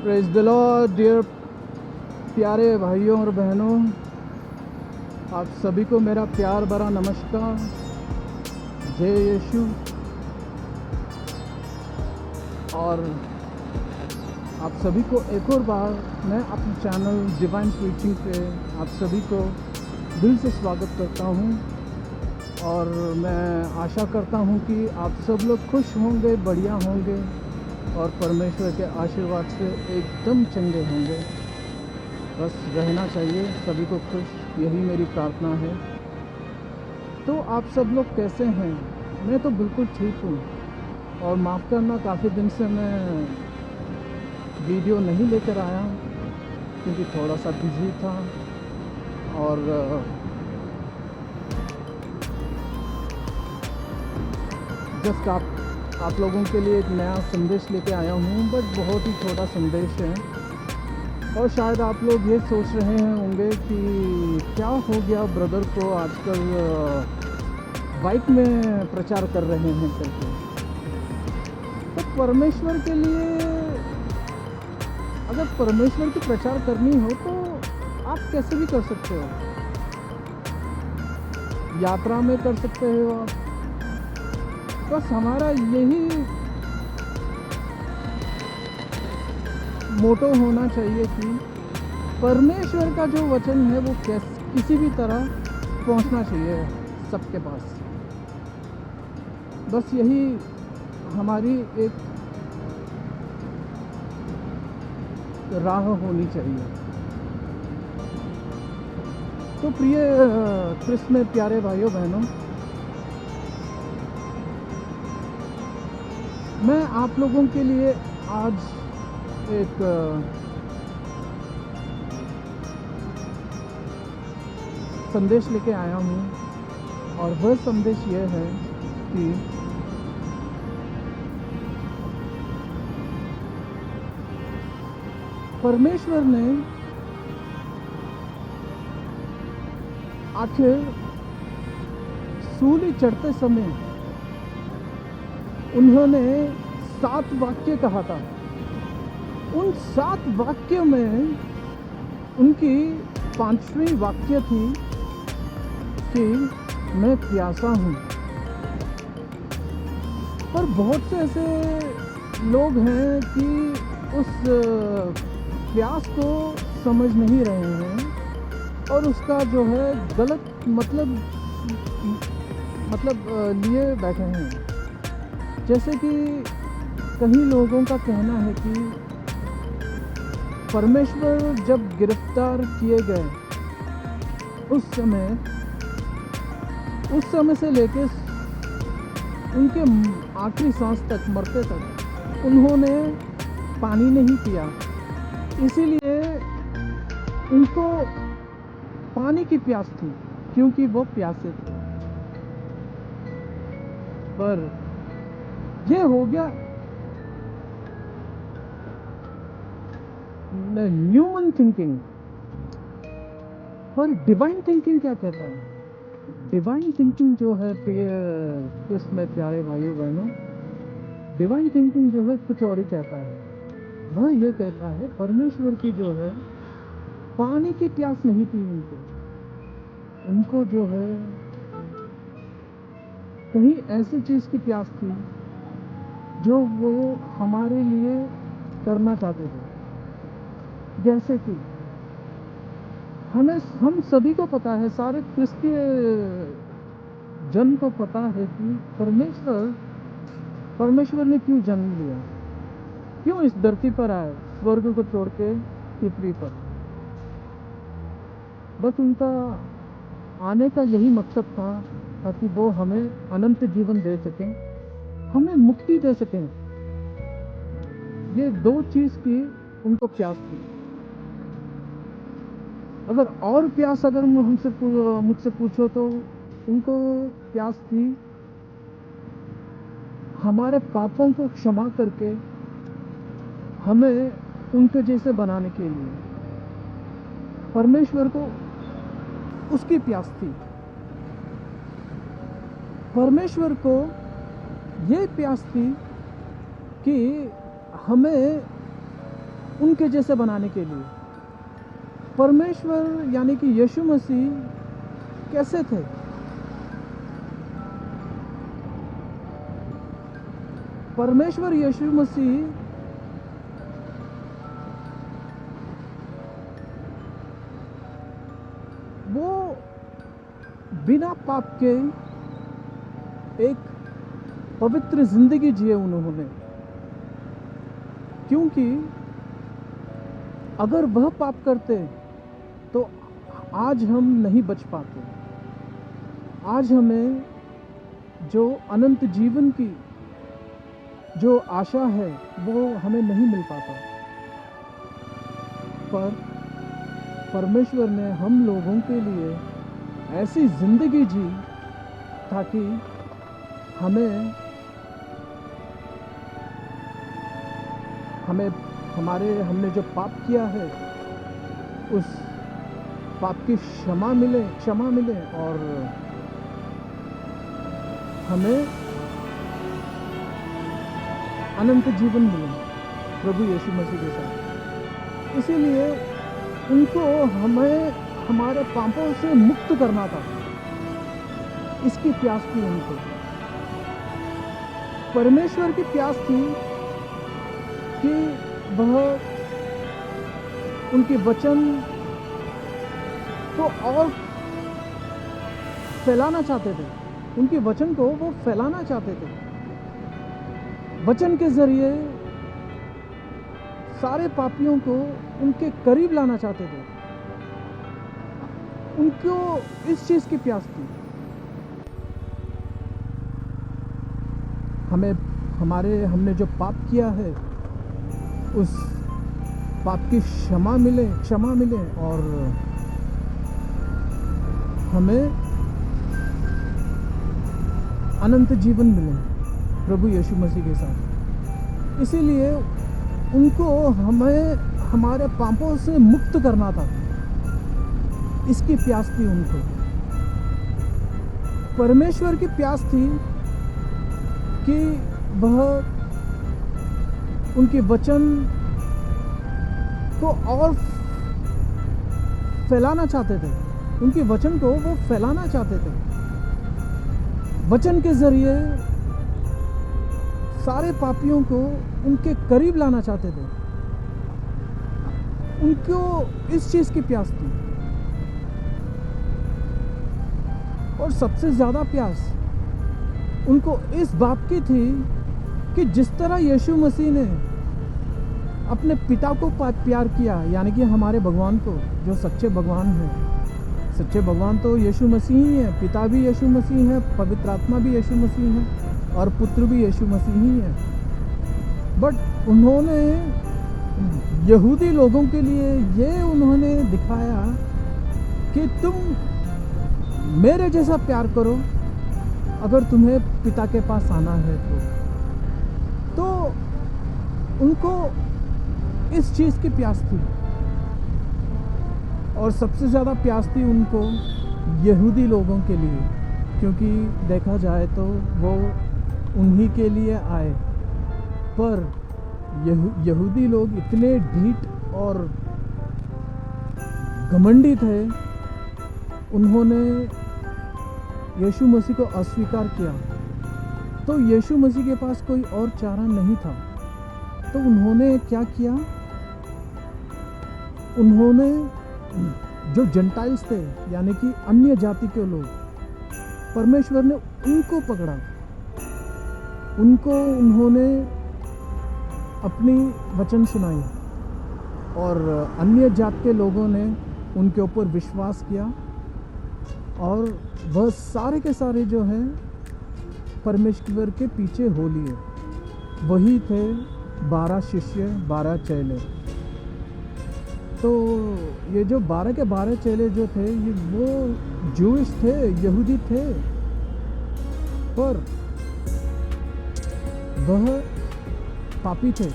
Praise the Lord dear प्यारे भाइयों और बहनों, आप सभी को मेरा प्यार भरा नमस्कार। जय यीशु। और आप सभी को एक और बार मैं अपने चैनल डिवाइन प्रीचिंग पे आप सभी को दिल से स्वागत करता हूँ। और मैं आशा करता हूँ कि आप सब लोग खुश होंगे, बढ़िया होंगे और परमेश्वर के आशीर्वाद से एकदम चंगे होंगे। बस रहना चाहिए सभी को खुश, यही मेरी प्रार्थना है। तो आप सब लोग कैसे हैं? मैं तो बिल्कुल ठीक हूँ। और माफ़ करना, काफ़ी दिन से मैं वीडियो नहीं लेकर आया क्योंकि थोड़ा सा बिजी था। और जस्ट आप लोगों के लिए एक नया संदेश लेके आया हूँ, बट बहुत ही छोटा संदेश है। और शायद आप लोग ये सोच रहे होंगे कि क्या हो गया ब्रदर को, आजकल बाइक में प्रचार कर रहे हैं करके। तो परमेश्वर के लिए अगर परमेश्वर की प्रचार करनी हो तो आप कैसे भी कर सकते हो। यात्रा में कर सकते हो आप। बस हमारा यही मोटो होना चाहिए कि परमेश्वर का जो वचन है वो किसी भी तरह पहुंचना चाहिए सबके पास। बस यही हमारी एक राह होनी चाहिए। तो प्रिय क्रिस्त में प्यारे भाइयों बहनों, मैं आप लोगों के लिए आज एक संदेश लेके आया हूँ। और वह संदेश यह है कि परमेश्वर ने आखिर सूली चढ़ते समय उन्होंने 7 वाक्य कहा था। उन 7 वाक्यों में उनकी 5वीं वाक्य थी कि मैं प्यासा हूँ। पर बहुत से ऐसे लोग हैं कि उस प्यास को समझ नहीं रहे हैं और उसका जो है गलत मतलब लिए बैठे हैं। जैसे कि कई लोगों का कहना है कि परमेश्वर जब गिरफ्तार किए गए उस समय से लेके उनके आखिरी सांस तक, मरते तक उन्होंने पानी नहीं पिया। इसीलिए उनको पानी की प्यास थी क्योंकि वो प्यासे थे। पर ये हो गया ह्यूमन थिंकिंग। पर डिवाइन थिंकिंग क्या कहता है? डिवाइन थिंकिंग जो है इसमें प्यारे भाइयों बहनों, डिवाइन थिंकिंग जो है कुछ और ही कहता है। वह ये कहता है परमेश्वर की जो है पानी की प्यास नहीं थी उनको जो है कहीं ऐसी चीज की प्यास थी जो वो हमारे लिए करना चाहते थे। जैसे कि हम सभी को पता है, सारे क्रिस्तीय जन को पता है कि परमेश्वर ने क्यों जन्म लिया, क्यों इस धरती पर आए, स्वर्ग को छोड़ के पृथ्वी पर। बस उनका आने का यही मकसद था ताकि वो हमें अनंत जीवन दे सकें, हमें मुक्ति दे सकें। ये 2 चीज की उनको प्यास थी। अगर और प्यास अगर मुझसे पूछो तो उनको प्यास थी हमारे पापों को क्षमा करके हमें उनके जैसे बनाने के लिए। परमेश्वर को उसकी प्यास थी। परमेश्वर को ये प्यास थी कि हमें उनके जैसे बनाने के लिए। परमेश्वर यानी कि यीशु मसीह कैसे थे? परमेश्वर यीशु मसीह वो बिना पाप के एक पवित्र जिंदगी जिए उन्होंने, क्योंकि अगर वह पाप करते तो आज हम नहीं बच पाते। आज हमें जो अनंत जीवन की जो आशा है वो हमें नहीं मिल पाता। पर परमेश्वर ने हम लोगों के लिए ऐसी ज़िंदगी जी ताकि हमने जो पाप किया है उस पाप की क्षमा मिले और हमें अनंत जीवन मिले प्रभु यीशु मसीह के साथ। इसीलिए उनको हमें हमारे पापों से मुक्त करना था, इसकी प्यास थी उनको। परमेश्वर की प्यास थी कि वह उनके वचन को और फैलाना चाहते थे। उनके वचन को वो फैलाना चाहते थे। वचन के जरिए सारे पापियों को उनके करीब लाना चाहते थे। उनको इस चीज की प्यास थी। हमने जो पाप किया है उस पाप की क्षमा मिले और हमें अनंत जीवन मिले प्रभु यीशु मसीह के साथ। इसीलिए उनको हमें हमारे पापों से मुक्त करना था, इसकी प्यास थी उनको। परमेश्वर की प्यास थी कि वह उनके वचन को और फैलाना चाहते थे। उनके वचन को वो फैलाना चाहते थे। वचन के जरिए सारे पापियों को उनके करीब लाना चाहते थे। उनको इस चीज की प्यास थी। और सबसे ज्यादा प्यास उनको इस बात की थी कि जिस तरह यीशु मसीह ने अपने पिता को प्यार किया, यानी कि हमारे भगवान को, जो सच्चे भगवान हैं। सच्चे भगवान तो यीशु मसीह ही है, पिता भी यीशु मसीह है, पवित्र आत्मा भी यीशु मसीह है और पुत्र भी यीशु मसीह ही है। बट उन्होंने यहूदी लोगों के लिए ये उन्होंने दिखाया कि तुम मेरे जैसा प्यार करो अगर तुम्हें पिता के पास आना है तो उनको इस चीज़ की प्यास थी। और सबसे ज़्यादा प्यास थी उनको यहूदी लोगों के लिए, क्योंकि देखा जाए तो वो उन्हीं के लिए आए। पर यहूदी लोग इतने ढीठ और घमंडी थे, उन्होंने यीशु मसीह को अस्वीकार किया। तो यीशु मसीह के पास कोई और चारा नहीं था। तो उन्होंने क्या किया? उन्होंने जो जेंटाइल्स थे, यानी कि अन्य जाति के लोग, परमेश्वर ने उनको पकड़ा। उन्होंने अपनी वचन सुनाई और अन्य जात के लोगों ने उनके ऊपर विश्वास किया और वह सारे के सारे जो हैं परमेश्वर के पीछे हो लिए। वही थे 12 शिष्य, 12 चेले। तो ये जो 12 के 12 चेले जो थे, ये वो जूइश थे, यहूदी थे, पर वह पापी थे।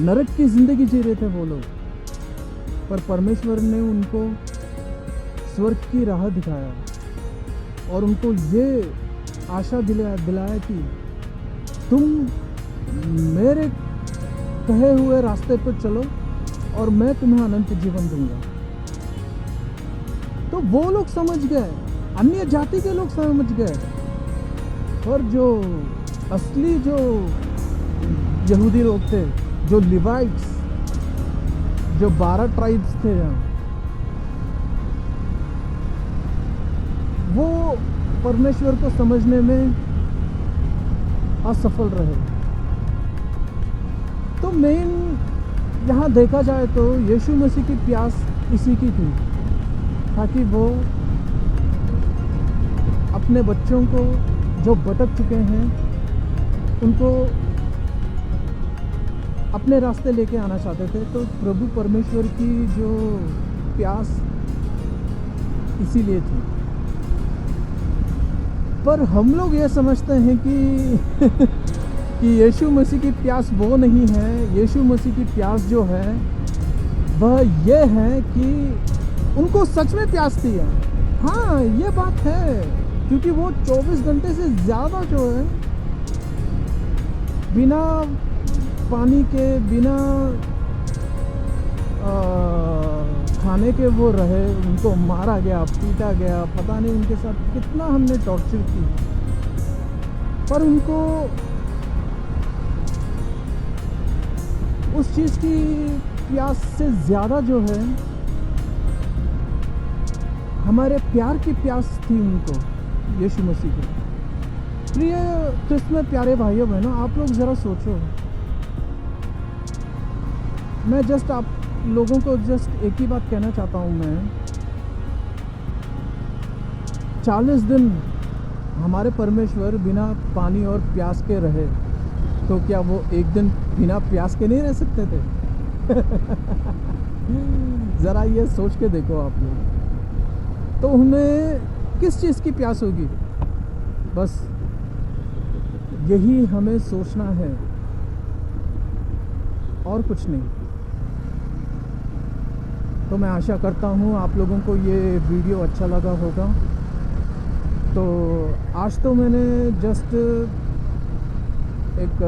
नरक की जिंदगी जी रहे थे वो लोग। पर परमेश्वर ने उनको स्वर्ग की राह दिखाया और उनको ये आशा दिलाया कि तुम कहे हुए रास्ते पर चलो और मैं तुम्हें अनंत जीवन दूंगा। तो वो लोग समझ गए, अन्य जाति के लोग समझ गए, और जो असली जो यहूदी लोग थे, जो लिवाइट्स, जो 12 ट्राइब्स थे यहाँ, वो परमेश्वर को समझने में असफल रहे। तो मेन यहाँ देखा जाए तो यीशु मसीह की प्यास इसी की थी, ताकि वो अपने बच्चों को जो भटक चुके हैं उनको अपने रास्ते लेके आना चाहते थे। तो प्रभु परमेश्वर की जो प्यास इसीलिए थी। पर हम लोग ये समझते हैं कि कि यीशु मसीह की प्यास वो नहीं है। यीशु मसीह की प्यास जो है वह ये है कि उनको सच में प्यास थी। हाँ, ये बात है, क्योंकि वो 24 घंटे से ज़्यादा जो है बिना पानी के, बिना खाने के वो रहे। उनको मारा गया, पीटा गया, पता नहीं उनके साथ कितना हमने टॉर्चर की, पर उनको उस चीज़ की प्यास से ज़्यादा जो है हमारे प्यार की प्यास थी उनको, यीशु मसीह को। प्रिय ख्रिस्त में प्यारे भाइयों बहनों, आप लोग ज़रा सोचो, मैं जस्ट आप लोगों को जस्ट एक ही बात कहना चाहता हूँ। मैं 40 दिन हमारे परमेश्वर बिना पानी और प्यास के रहे, तो क्या वो एक दिन बिना प्यास के नहीं रह सकते थे? ज़रा ये सोच के देखो आप लोग। तो उन्हें किस चीज़ की प्यास होगी? बस यही हमें सोचना है और कुछ नहीं। तो मैं आशा करता हूँ आप लोगों को ये वीडियो अच्छा लगा होगा। तो आज तो मैंने जस्ट एक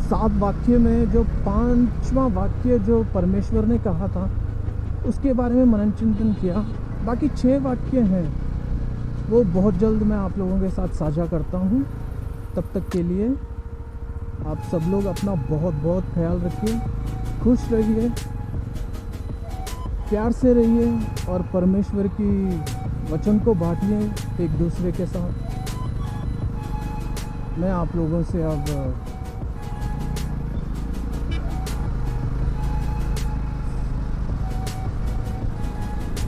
7 वाक्य में जो 5वां वाक्य जो परमेश्वर ने कहा था उसके बारे में मनन चिंतन किया। बाकी 6 वाक्य हैं, वो बहुत जल्द मैं आप लोगों के साथ साझा करता हूँ। तब तक के लिए आप सब लोग अपना बहुत बहुत ख्याल रखिए, खुश रहिए, प्यार से रहिए और परमेश्वर की वचन को बांटिए एक दूसरे के साथ। मैं आप लोगों से अब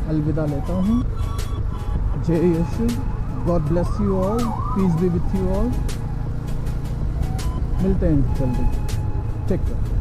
अलविदा लेता हूँ। जय Yeshu, God bless you all, peace be with you all. मिलते हैं जल्दी, टेक केयर।